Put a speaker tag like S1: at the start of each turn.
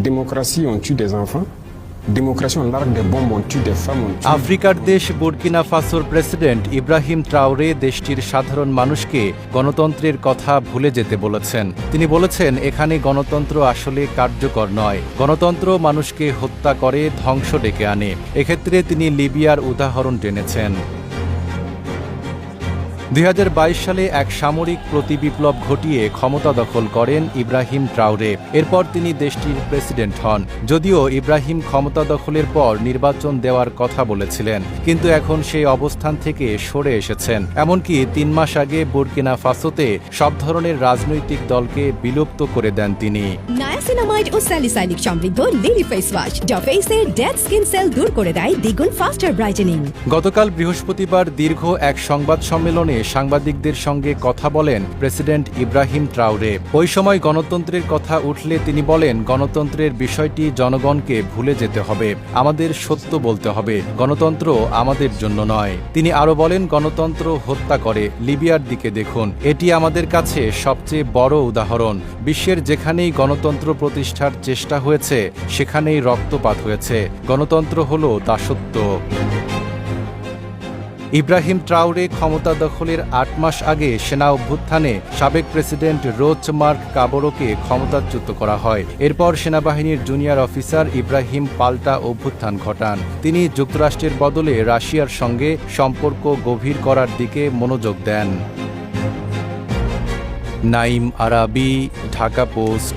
S1: Démocratie, on tue des enfants. Démocratie, on largue des bombes, on tue des femmes, on tue...
S2: আফ্রিকার দেশ Burkina ফাসোর president Ibrahim Traore দেশটির সাধারণ মানুষকে গণতন্ত্রের কথা ভুলে যেতে বলেছেন। তিনি বলেছেন, এখানে গণতন্ত্র আসলে কার্যকর নয়। গণতন্ত্র মানুষকে হত্যা করে, ধ্বংস ডেকে আনে। এক্ষেত্রে তিনি লিবিয়ার উদাহরণ টেনেছেন। ২০২২ সালে এক সামরিক প্রতিবিপ্লব ঘটিয়ে ক্ষমতা দখল করেন ইব্রাহিম ট্রাওরে। এরপর তিনি দেশটির প্রেসিডেন্ট হন। যদিও ইব্রাহিম ক্ষমতা দখলের পর নির্বাচন দেওয়ার কথা বলেছিলেন, কিন্তু এখন সেই অবস্থান থেকে সরে এসেছেন। এমনকি ৩ মাস আগে বুর্কিনা ফাসোতে সব ধরনের রাজনৈতিক দলকে বিলুপ্ত করে দেন তিনি।
S3: নায়াসিনামাইড ও স্যালিসাইলিক সমৃদ্ধ লিলি ফেস ওয়াশ যা ফেসের ডেড স্কিন সেল দূর করে দেয় দ্বিগুণ ফাস্টার ব্রাইটেনিং।
S2: গতকাল বৃহস্পতিবার দীর্ঘ এক সংবাদ সম্মেলনে সাংবাদিকদের সঙ্গে কথা বলেন প্রেসিডেন্ট ইব্রাহিম ট্রাওরে। ওই সময় গণতন্ত্রের কথা উঠলে তিনি বলেন, গণতন্ত্রের বিষয়টি জনগণকে ভুলে যেতে হবে। আমাদের সত্য বলতে হবে। গণতন্ত্র আমাদের জন্য নয়। তিনি আরও বলেন, গণতন্ত্র হত্যা করে। লিবিয়ার দিকে দেখুন, এটি আমাদের কাছে সবচেয়ে বড় উদাহরণ। বিশ্বের যেখানেই গণতন্ত্র প্রতিষ্ঠার চেষ্টা হয়েছে, সেখানেই রক্তপাত হয়েছে। গণতন্ত্র হল দাসত্ব। ইব্রাহিম ট্রাওরে ক্ষমতা দখলের ৮ মাস আগে সেনা অভ্যুত্থানে সাবেক প্রেসিডেন্ট রোচ মার্ক কাবরোকে ক্ষমতাচ্যুত করা হয়। এরপর সেনাবাহিনীর জুনিয়র অফিসার ইব্রাহিম পাল্টা অভ্যুত্থান ঘটান। তিনি যুক্তরাষ্ট্রের বদলে রাশিয়ার সঙ্গে সম্পর্ক গভীর করার দিকে মনোযোগ দেন। নাইম আরাবি, ঢাকা পোস্ট।